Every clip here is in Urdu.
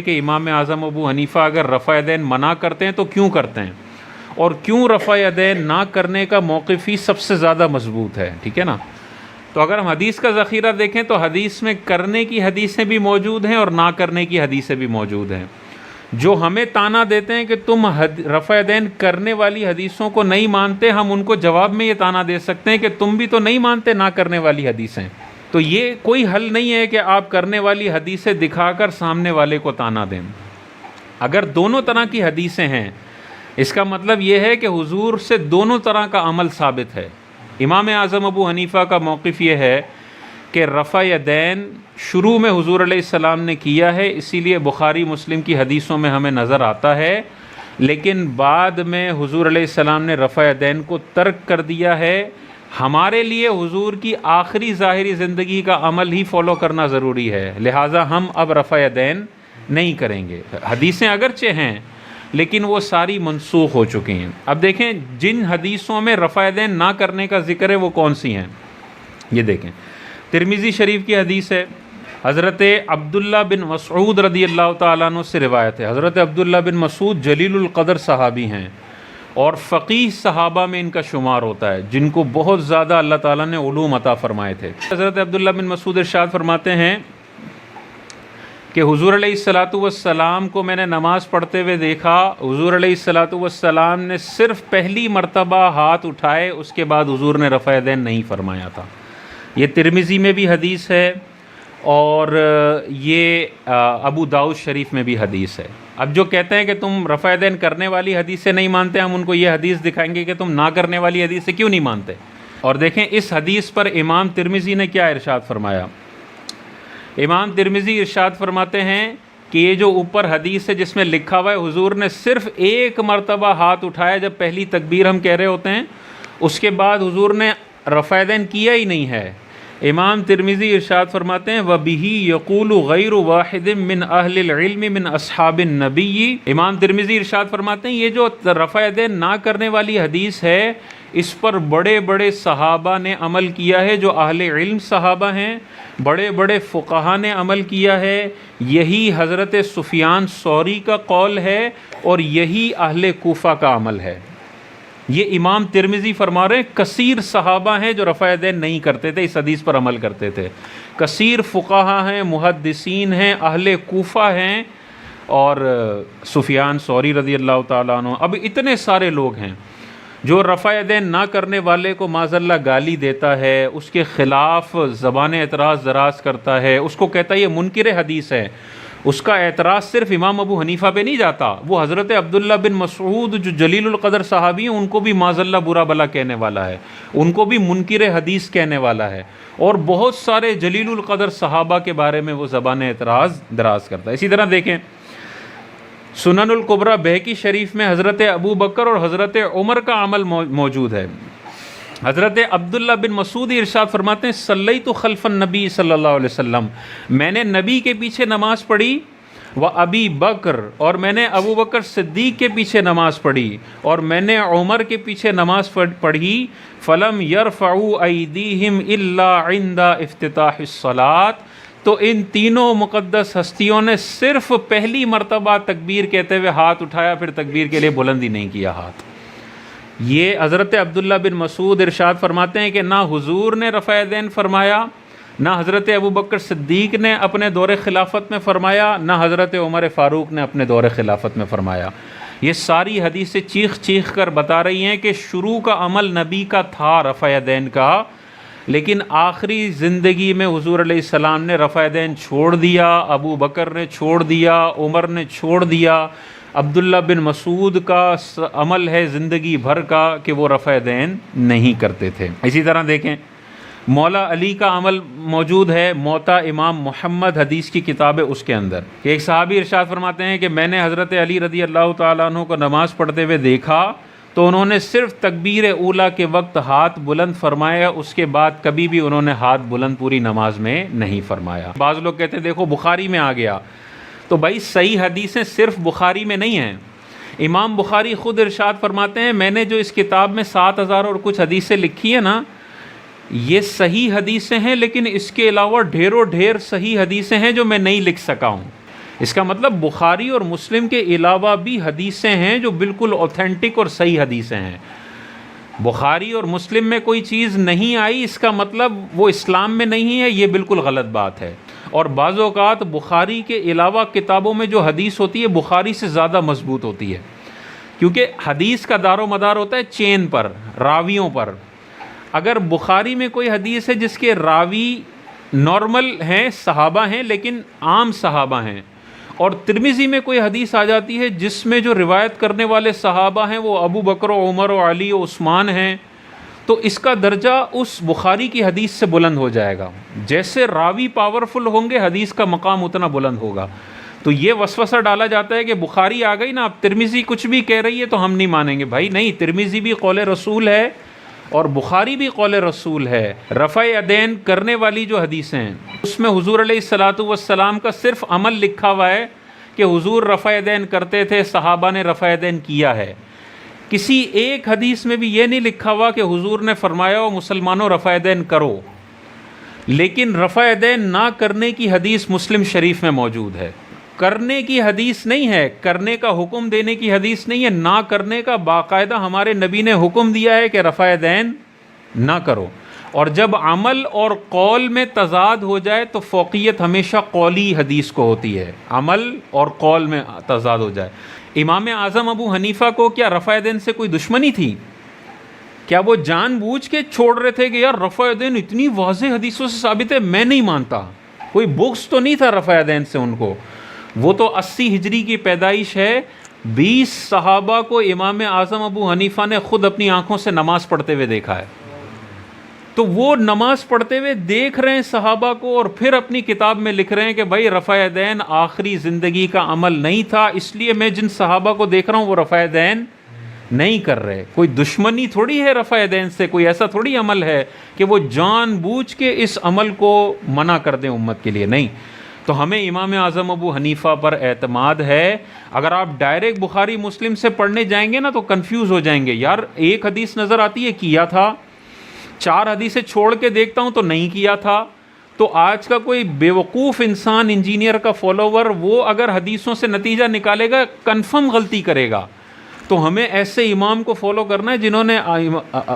کہ امام اعظم ابو حنیفہ اگر رفع یدین منع کرتے ہیں تو کیوں کرتے ہیں، اور کیوں رفع یدین نہ کرنے کا موقف ہی سب سے زیادہ مضبوط ہے، ٹھیک ہے نا۔ تو اگر ہم حدیث کا ذخیرہ دیکھیں تو حدیث میں کرنے کی حدیثیں بھی موجود ہیں اور نہ کرنے کی حدیثیں بھی موجود ہیں۔ جو ہمیں طعنہ دیتے ہیں کہ تم رفع یدین کرنے والی حدیثوں کو نہیں مانتے، ہم ان کو جواب میں یہ طعنہ دے سکتے ہیں کہ تم بھی تو نہیں مانتے نہ کرنے والی حدیثیں۔ تو یہ کوئی حل نہیں ہے کہ آپ کرنے والی حدیثیں دکھا کر سامنے والے کو طعنہ دیں۔ اگر دونوں طرح کی حدیثیں ہیں، اس کا مطلب یہ ہے کہ حضور سے دونوں طرح کا عمل ثابت ہے۔ امام اعظم ابو حنیفہ کا موقف یہ ہے کہ رفع یدین شروع میں حضور علیہ السلام نے کیا ہے، اسی لیے بخاری مسلم کی حدیثوں میں ہمیں نظر آتا ہے، لیکن بعد میں حضور علیہ السلام نے رفع یدین کو ترک کر دیا ہے۔ ہمارے لیے حضور کی آخری ظاہری زندگی کا عمل ہی فالو کرنا ضروری ہے، لہٰذا ہم اب رفع یدین نہیں کریں گے۔ حدیثیں اگرچہ ہیں لیکن وہ ساری منسوخ ہو چکی ہیں۔ اب دیکھیں جن حدیثوں میں رفع یدین نہ کرنے کا ذکر ہے وہ کون سی ہیں، یہ دیکھیں۔ ترمذی شریف کی حدیث ہے، حضرت عبداللہ بن مسعود رضی اللہ تعالیٰ عنہ سے روایت ہے۔ حضرت عبداللہ بن مسعود جلیل القدر صحابی ہیں اور فقیہ صحابہ میں ان کا شمار ہوتا ہے، جن کو بہت زیادہ اللہ تعالیٰ نے علوم عطا فرمائے تھے۔ حضرت عبداللہ بن مسعود ارشاد فرماتے ہیں کہ حضور علیہ السلام کو میں نے نماز پڑھتے ہوئے دیکھا، حضور علیہ السلام نے صرف پہلی مرتبہ ہاتھ اٹھائے، اس کے بعد حضور نے رفع یدین نہیں فرمایا تھا۔ یہ ترمذی میں بھی حدیث ہے اور یہ ابو داؤد شریف میں بھی حدیث ہے۔ اب جو کہتے ہیں کہ تم رفع یدین کرنے والی حدیث سے نہیں مانتے، ہم ان کو یہ حدیث دکھائیں گے کہ تم نہ کرنے والی حدیث سے کیوں نہیں مانتے۔ اور دیکھیں اس حدیث پر امام ترمذی نے کیا ارشاد فرمایا۔ امام ترمذی ارشاد فرماتے ہیں کہ یہ جو اوپر حدیث ہے جس میں لکھا ہوا ہے حضور نے صرف ایک مرتبہ ہاتھ اٹھایا جب پہلی تکبیر ہم کہہ رہے ہوتے ہیں، اس کے بعد حضور نے رفع یدین کیا ہی نہیں ہے۔ امام ترمذی ارشاد فرماتے ہیں وَبِهِ يَقُولُ غَيْرُ وَاحِدٍ مِّنْ أَهْلِ الْعِلْمِ مِّنْ أَصْحَابِ النَّبِيِّ۔ امام ترمذی ارشاد فرماتے ہیں یہ جو رفع یدین نہ کرنے والی حدیث ہے، اس پر بڑے بڑے صحابہ نے عمل کیا ہے، جو اہل علم صحابہ ہیں، بڑے بڑے فقہا نے عمل کیا ہے، یہی حضرت سفیان ثوری کا قول ہے اور یہی اہل کوفہ کا عمل ہے۔ یہ امام ترمذی فرما رہے ہیں کثیر صحابہ ہیں جو رفع یدین نہیں کرتے تھے، اس حدیث پر عمل کرتے تھے، کثیر فقہا ہیں، محدثین ہیں، اہل کوفہ ہیں اور سفیان ثوری رضی اللہ تعالیٰ عنہ۔ اب اتنے سارے لوگ ہیں جو رفع یدین نہ کرنے والے کو معاذ اللہ گالی دیتا ہے، اس کے خلاف زبان اعتراض دراز کرتا ہے، اس کو کہتا ہے یہ منکر حدیث ہے۔ اس کا اعتراض صرف امام ابو حنیفہ پہ نہیں جاتا، وہ حضرت عبداللہ بن مسعود جو جلیل القدر صحابی ہیں ان کو بھی معاذ اللہ برا بلا کہنے والا ہے، ان کو بھی منکر حدیث کہنے والا ہے، اور بہت سارے جلیل القدر صحابہ کے بارے میں وہ زبان اعتراض دراز کرتا ہے۔ اسی طرح دیکھیں سنن الکبریٰ بہقی شریف میں حضرت ابو بکر اور حضرت عمر کا عمل موجود ہے۔ حضرت عبداللہ بن مسعود ارشاد فرماتے ہیں صلیت خلف النبی صلی اللہ علیہ وسلم، میں نے نبی کے پیچھے نماز پڑھی، و ابی بکر، اور میں نے ابو بکر صدیق کے پیچھے نماز پڑھی، اور میں نے عمر کے پیچھے نماز پڑھی، فلم یرفعوا ایدیہم الا عند افتتاح الصلاۃ، تو ان تینوں مقدس ہستیوں نے صرف پہلی مرتبہ تکبیر کہتے ہوئے ہاتھ اٹھایا، پھر تکبیر کے لیے بلندی نہیں کیا ہاتھ۔ یہ حضرت عبداللہ بن مسعود ارشاد فرماتے ہیں کہ نہ حضور نے رفع یدین فرمایا، نہ حضرت ابو بکر صدیق نے اپنے دور خلافت میں فرمایا، نہ حضرت عمر فاروق نے اپنے دور خلافت میں فرمایا۔ یہ ساری حدیثیں چیخ چیخ کر بتا رہی ہیں کہ شروع کا عمل نبی کا تھا رفع یدین کا، لیکن آخری زندگی میں حضور علیہ السلام نے رفع یدین چھوڑ دیا، ابو بکر نے چھوڑ دیا، عمر نے چھوڑ دیا۔ عبداللہ بن مسعود کا عمل ہے زندگی بھر کا کہ وہ رفع یدین نہیں کرتے تھے۔ اسی طرح دیکھیں مولا علی کا عمل موجود ہے، موطا امام محمد حدیث کی کتاب ہے اس کے اندر، کہ ایک صحابی ارشاد فرماتے ہیں کہ میں نے حضرت علی رضی اللہ تعالیٰ عنہ کو نماز پڑھتے ہوئے دیکھا تو انہوں نے صرف تکبیر اولیٰ کے وقت ہاتھ بلند فرمایا، اس کے بعد کبھی بھی انہوں نے ہاتھ بلند پوری نماز میں نہیں فرمایا۔ بعض لوگ کہتے ہیں دیکھو بخاری میں آ گیا، تو بھائی صحیح حدیثیں صرف بخاری میں نہیں ہیں۔ امام بخاری خود ارشاد فرماتے ہیں میں نے جو اس کتاب میں 7000 اور کچھ حدیثیں لکھی ہیں نا، یہ صحیح حدیثیں ہیں، لیکن اس کے علاوہ ڈھیروں ڈھیر صحیح حدیثیں ہیں جو میں نہیں لکھ سکا ہوں۔ اس کا مطلب بخاری اور مسلم کے علاوہ بھی حدیثیں ہیں جو بالکل اوتھینٹک اور صحیح حدیثیں ہیں. بخاری اور مسلم میں کوئی چیز نہیں آئی اس کا مطلب وہ اسلام میں نہیں ہے، یہ بالکل غلط بات ہے. اور بعض اوقات بخاری کے علاوہ کتابوں میں جو حدیث ہوتی ہے بخاری سے زیادہ مضبوط ہوتی ہے، کیونکہ حدیث کا دار و مدار ہوتا ہے چین پر، راویوں پر. اگر بخاری میں کوئی حدیث ہے جس کے راوی نارمل ہیں، صحابہ ہیں لیکن عام صحابہ ہیں، اور ترمذی میں کوئی حدیث آ جاتی ہے جس میں جو روایت کرنے والے صحابہ ہیں وہ ابو بکر و عمر و علی و عثمان ہیں، تو اس کا درجہ اس بخاری کی حدیث سے بلند ہو جائے گا. جیسے راوی پاورفل ہوں گے حدیث کا مقام اتنا بلند ہوگا. تو یہ وسوسہ ڈالا جاتا ہے کہ بخاری آ گئی نا، اب ترمذی کچھ بھی کہہ رہی ہے تو ہم نہیں مانیں گے. بھائی نہیں، ترمذی بھی قول رسول ہے اور بخاری بھی قول رسول ہے. رفع یدین کرنے والی جو حدیثیں ہیں اس میں حضور علیہ الصلاۃ والسلام کا صرف عمل لکھا ہوا ہے کہ حضور رفع یدین کرتے تھے، صحابہ نے رفع یدین کیا ہے. کسی ایک حدیث میں بھی یہ نہیں لکھا ہوا کہ حضور نے فرمایا ہو مسلمانوں رفع یدین کرو. لیکن رفع یدین نہ کرنے کی حدیث مسلم شریف میں موجود ہے. کرنے کی حدیث نہیں ہے، کرنے کا حکم دینے کی حدیث نہیں ہے، نہ کرنے کا باقاعدہ ہمارے نبی نے حکم دیا ہے کہ رفع یدین نہ کرو. اور جب عمل اور قول میں تضاد ہو جائے تو فوقیت ہمیشہ قولی حدیث کو ہوتی ہے، عمل اور قول میں تضاد ہو جائے. امام اعظم ابو حنیفہ کو کیا رفع یدین سے کوئی دشمنی تھی؟ کیا وہ جان بوجھ کے چھوڑ رہے تھے کہ یار رفع یدین اتنی واضح حدیثوں سے ثابت ہے میں نہیں مانتا؟ کوئی بغض تو نہیں تھا رفع یدین سے ان کو. وہ تو 80 ہجری کی پیدائش ہے، 20 صحابہ کو امام اعظم ابو حنیفہ نے خود اپنی آنکھوں سے نماز پڑھتے ہوئے دیکھا ہے. تو وہ نماز پڑھتے ہوئے دیکھ رہے ہیں صحابہ کو اور پھر اپنی کتاب میں لکھ رہے ہیں کہ بھائی رفع یدین آخری زندگی کا عمل نہیں تھا، اس لیے میں جن صحابہ کو دیکھ رہا ہوں وہ رفع یدین نہیں کر رہے. کوئی دشمنی تھوڑی ہے رفع یدین سے، کوئی ایسا تھوڑی عمل ہے کہ وہ جان بوجھ کے اس عمل کو منع کر دیں امت کے لیے، نہیں. تو ہمیں امام اعظم ابو حنیفہ پر اعتماد ہے. اگر آپ ڈائریکٹ بخاری مسلم سے پڑھنے جائیں گے نا تو کنفیوز ہو جائیں گے. یار ایک حدیث نظر آتی ہے کیا تھا، 4 حدیثیں چھوڑ کے دیکھتا ہوں تو نہیں کیا تھا. تو آج کا کوئی بیوقوف انسان، انجینئر کا فالوور، وہ اگر حدیثوں سے نتیجہ نکالے گا کنفرم غلطی کرے گا. تو ہمیں ایسے امام کو فالو کرنا ہے جنہوں نے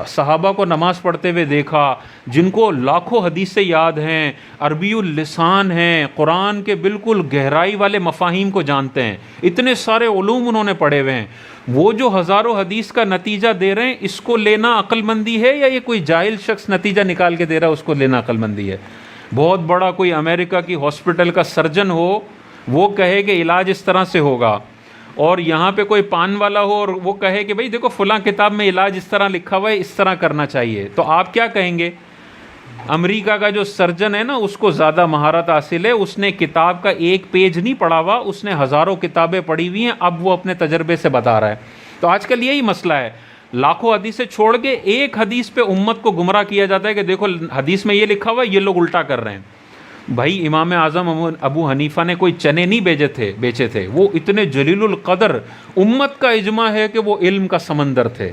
صحابہ کو نماز پڑھتے ہوئے دیکھا، جن کو لاکھوں حدیثیں یاد ہیں، عربی اللسان ہیں، قرآن کے بالکل گہرائی والے مفاہیم کو جانتے ہیں، اتنے سارے علوم انہوں نے پڑھے ہوئے ہیں. وہ جو ہزاروں حدیث کا نتیجہ دے رہے ہیں اس کو لینا عقل مندی ہے یا یہ کوئی جاہل شخص نتیجہ نکال کے دے رہا ہے اس کو لینا عقل مندی ہے؟ بہت بڑا کوئی امریکہ کی ہاسپٹل کا سرجن ہو، وہ کہے کہ علاج اس طرح سے ہوگا، اور یہاں پہ کوئی پان والا ہو اور وہ کہے کہ بھئی دیکھو فلاں کتاب میں علاج اس طرح لکھا ہوا ہے، اس طرح کرنا چاہیے، تو آپ کیا کہیں گے؟ امریکہ کا جو سرجن ہے نا اس کو زیادہ مہارت حاصل ہے، اس نے کتاب کا ایک پیج نہیں پڑھا ہوا، اس نے ہزاروں کتابیں پڑھی ہوئی ہیں، اب وہ اپنے تجربے سے بتا رہا ہے. تو آج کل یہی مسئلہ ہے، لاکھوں حدیثیں چھوڑ کے ایک حدیث پہ امت کو گمراہ کیا جاتا ہے کہ دیکھو حدیث میں یہ لکھا ہوا ہے، یہ لوگ الٹا کر رہے ہیں. بھائی امام اعظم ابو حنیفہ نے کوئی چنے نہیں بیچے تھے، وہ اتنے جلیل القدر، امت کا اجماع ہے کہ وہ علم کا سمندر تھے.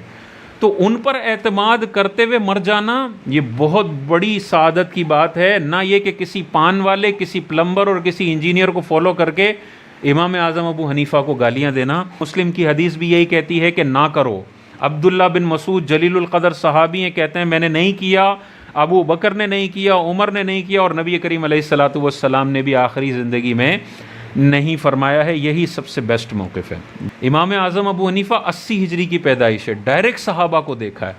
تو ان پر اعتماد کرتے ہوئے مر جانا یہ بہت بڑی سعادت کی بات ہے، نہ یہ کہ کسی پان والے، کسی پلمبر اور کسی انجینئر کو فالو کر کے امام اعظم ابو حنیفہ کو گالیاں دینا. مسلم کی حدیث بھی یہی کہتی ہے کہ نہ کرو. عبداللہ بن مسعود جلیل القدر صحابی ہیں، کہتے ہیں میں نے نہیں کیا، ابو بکر نے نہیں کیا، عمر نے نہیں کیا، اور نبی کریم علیہ الصلاۃ والسلام نے بھی آخری زندگی میں نہیں فرمایا ہے. یہی سب سے بیسٹ موقف ہے. امام اعظم ابو حنیفہ 80 ہجری کی پیدائش ہے، ڈائریکٹ صحابہ کو دیکھا ہے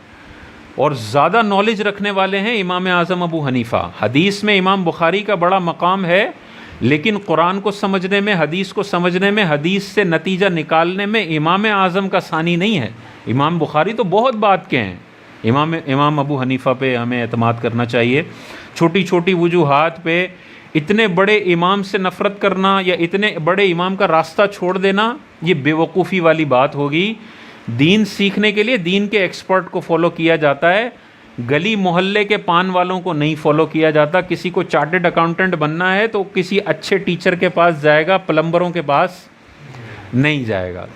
اور زیادہ نالج رکھنے والے ہیں امام اعظم ابو حنیفہ. حدیث میں امام بخاری کا بڑا مقام ہے، لیکن قرآن کو سمجھنے میں، حدیث کو سمجھنے میں، حدیث سے نتیجہ نکالنے میں امام اعظم کا ثانی نہیں ہے. امام بخاری تو بہت بات کے ہیں، امام ابو حنیفہ پہ ہمیں اعتماد کرنا چاہیے. چھوٹی چھوٹی وجوہات پہ اتنے بڑے امام سے نفرت کرنا یا اتنے بڑے امام کا راستہ چھوڑ دینا یہ بے وقوفی والی بات ہوگی. دین سیکھنے کے لیے دین کے ایکسپرٹ کو فالو کیا جاتا ہے، گلی محلے کے پان والوں کو نہیں فالو کیا جاتا. کسی کو چارٹرڈ اکاؤنٹنٹ بننا ہے تو کسی اچھے ٹیچر کے پاس جائے گا، پلمبروں کے پاس نہیں جائے گا.